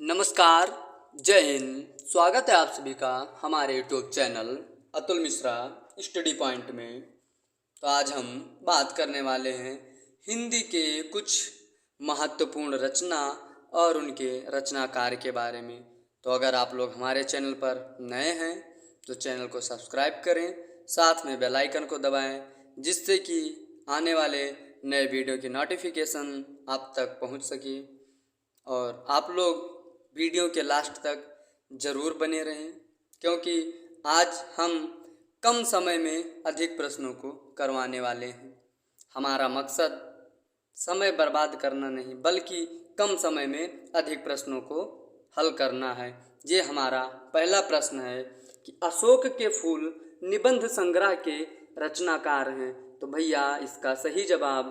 नमस्कार, जय हिंद। स्वागत है आप सभी का हमारे YouTube channel Atul Mishra study point में। तो आज हम बात करने वाले हैं हिंदी के कुछ महत्वपूर्ण रचना और उनके रचनाकार के बारे में। तो अगर आप लोग हमारे चैनल पर नए हैं तो चैनल को सब्सक्राइब करें, साथ में बेल आइकन को दबाएं, जिससे कि आने वाले नए वीडियो की नोटिफिकेशन आप तक पहुंच सके। और आप लोग वीडियो के लास्ट तक ज़रूर बने रहें, क्योंकि आज हम कम समय में अधिक प्रश्नों को करवाने वाले हैं। हमारा मकसद समय बर्बाद करना नहीं, बल्कि कम समय में अधिक प्रश्नों को हल करना है। ये हमारा पहला प्रश्न है कि अशोक के फूल निबंध संग्रह के रचनाकार हैं। तो भैया इसका सही जवाब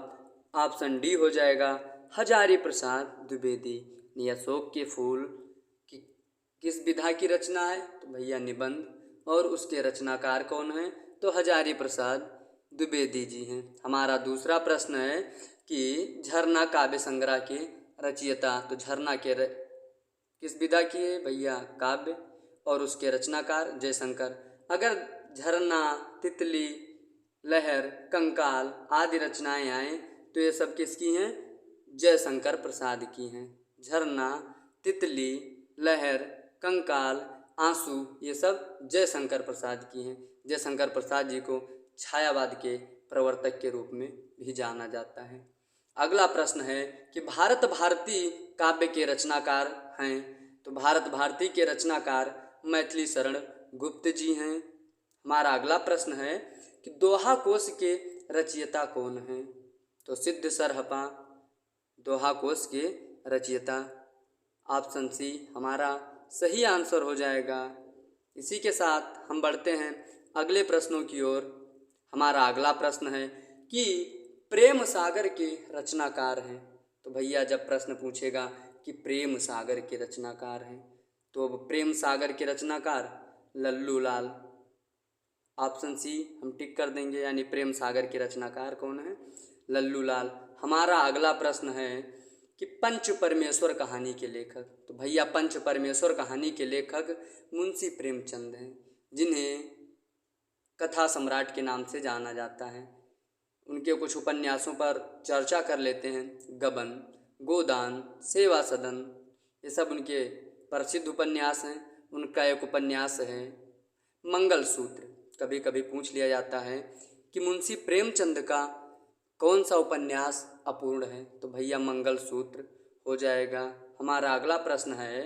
ऑप्शन डी हो जाएगा, हजारी प्रसाद द्विवेदी। ये अशोक के फूल की किस विधा की रचना है? तो भैया निबंध। और उसके रचनाकार कौन हैं? तो हजारी प्रसाद द्विवेदी जी हैं। हमारा दूसरा प्रश्न है कि झरना काव्य संग्रह के रचयिता। तो झरना के किस विधा की है? भैया काव्य। और उसके रचनाकार जयशंकर। अगर झरना, तितली, लहर, कंकाल आदि रचनाएं आएँ तो ये सब किसकी हैं? जयशंकर प्रसाद की हैं। झरना, तितली, लहर, कंकाल, आंसू, ये सब जयशंकर प्रसाद की हैं। जयशंकर प्रसाद जी को छायावाद के प्रवर्तक के रूप में भी जाना जाता है। अगला प्रश्न है कि भारत भारती काव्य के रचनाकार हैं। तो भारत भारती के रचनाकार मैथिली शरण गुप्त जी हैं। हमारा अगला प्रश्न है कि दोहा कोश के रचयिता कौन हैं? तो सिद्ध सरहपा दोहा कोश के रचयिता। ऑप्शन सी हमारा सही आंसर हो जाएगा। इसी के साथ हम बढ़ते हैं अगले प्रश्नों की ओर। हमारा अगला प्रश्न है कि प्रेम सागर के रचनाकार हैं। तो भैया जब प्रश्न पूछेगा कि प्रेम सागर के रचनाकार हैं, तो अब प्रेम सागर के रचनाकार लल्लू लाल। ऑप्शन सी हम टिक कर देंगे, यानी प्रेम सागर के रचनाकार कौन है? लल्लू लाल। हमारा अगला प्रश्न है कि पंच परमेश्वर कहानी के लेखक। तो भैया पंच परमेश्वर कहानी के लेखक मुंशी प्रेमचंद हैं, जिन्हें कथा सम्राट के नाम से जाना जाता है। उनके कुछ उपन्यासों पर चर्चा कर लेते हैं। गबन, गोदान, सेवा सदन, ये सब उनके प्रसिद्ध उपन्यास हैं। उनका एक उपन्यास है मंगलसूत्र। कभी कभी पूछ लिया जाता है कि मुंशी प्रेमचंद का कौन सा उपन्यास अपूर्ण है? तो भैया मंगलसूत्र हो जाएगा। हमारा अगला प्रश्न है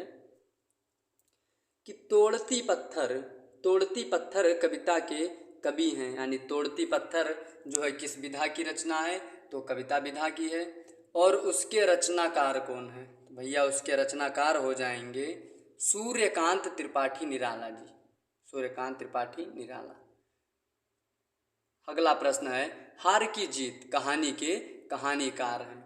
कि तोड़ती पत्थर कविता के कवि हैं, यानी तोड़ती पत्थर जो है किस विधा की रचना है? तो कविता विधा की है। और उसके रचनाकार कौन है? तो भैया उसके रचनाकार हो जाएंगे सूर्यकांत त्रिपाठी निराला जी। सूर्यकांत त्रिपाठी निराला। अगला प्रश्न है हार की जीत कहानी के कहानीकार हैं।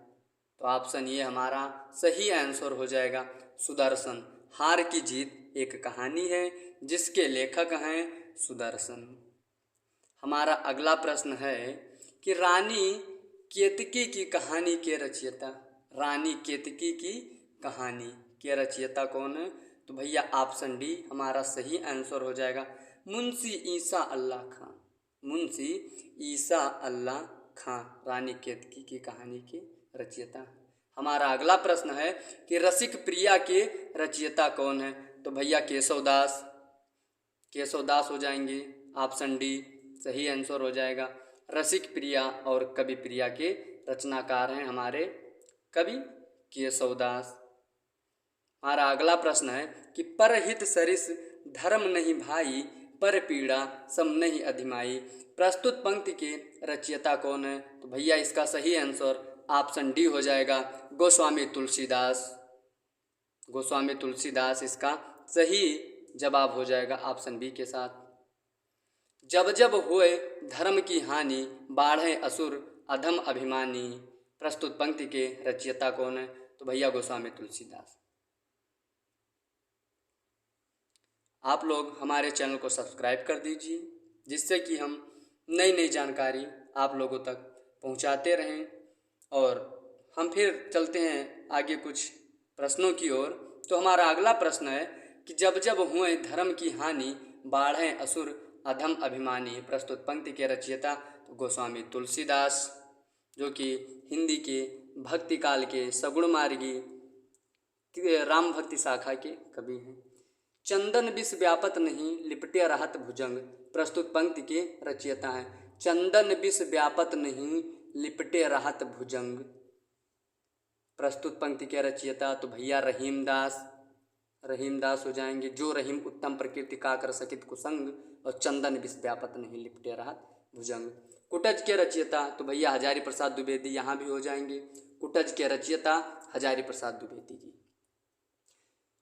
तो ऑप्शन ये हमारा सही आंसर हो जाएगा, सुदर्शन। हार की जीत एक कहानी है जिसके लेखक हैं सुदर्शन। हमारा अगला प्रश्न है कि रानी केतकी की कहानी के रचयिता। रानी केतकी की कहानी के रचयिता कौन है? तो भैया ऑप्शन डी हमारा सही आंसर हो जाएगा, मुंशी ईसा अल्लाह खां। मुंशी ईसा अल्लाह खां रानी केतकी की कहानी के रचयिता। हमारा अगला प्रश्न है कि रसिक प्रिया के रचयिता कौन है? तो भैया केशवदास। केशवदास हो जाएंगे। ऑप्शन डी सही आंसर हो जाएगा। रसिक प्रिया और कवि प्रिया के रचनाकार हैं हमारे कवि केशवदास। हमारा अगला प्रश्न है कि परहित सरिस धर्म नहीं भाई, पर पीड़ा सम नहीं अधिमाई। प्रस्तुत पंक्ति के रचयिता कौन है? तो भैया इसका सही आंसर ऑप्शन डी हो जाएगा, गोस्वामी तुलसीदास। गोस्वामी तुलसीदास इसका सही जवाब हो जाएगा ऑप्शन बी के साथ। जब जब होए धर्म की हानि, बाढ़े असुर अधम अभिमानी। प्रस्तुत पंक्ति के रचयिता कौन है? तो भैया गोस्वामी तुलसीदास। आप लोग हमारे चैनल को सब्सक्राइब कर दीजिए, जिससे कि हम नई नई जानकारी आप लोगों तक पहुंचाते रहें। और हम फिर चलते हैं आगे कुछ प्रश्नों की ओर। तो हमारा अगला प्रश्न है कि जब जब हुए धर्म की हानि, बाढ़ें असुर अधम अभिमानी। प्रस्तुत पंक्ति के रचयिता तो गोस्वामी तुलसीदास, जो कि हिंदी के भक्ति काल के सगुण मार्गी राम भक्ति शाखा के कवि हैं। चंदन विष व्यापत नहीं, लिपटे रहत भुजंग। प्रस्तुत पंक्ति के रचयिता हैं। चंदन विष व्यापत नहीं, लिपटे रहत भुजंग। प्रस्तुत पंक्ति के रचयिता तो भैया रहीमदास हो जाएंगे। जो रहीम उत्तम प्रकृति का कर सकित कुसंग, और चंदन विष व्यापत नहीं, लिपटे रहत भुजंग। कुटज के रचयिता तो भैया हजारी प्रसाद द्विवेदी, यहाँ भी हो जाएंगे। कुटज के रचयिता हजारी प्रसाद द्विवेदी जी।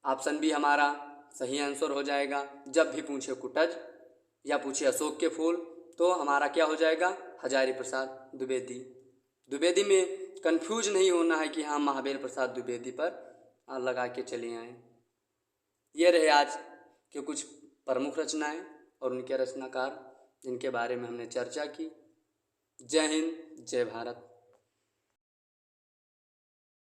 ऑप्शन बी हमारा सही आंसर हो जाएगा। जब भी पूछे कुटज या पूछे अशोक के फूल तो हमारा क्या हो जाएगा, हजारी प्रसाद द्विवेदी। द्विवेदी में कंफ्यूज नहीं होना है कि हाँ महाबेर प्रसाद द्विवेदी पर लगा के चले आए। ये रहे आज के कुछ प्रमुख रचनाएं और उनके रचनाकार जिनके बारे में हमने चर्चा की। जय हिंद, जय भारत।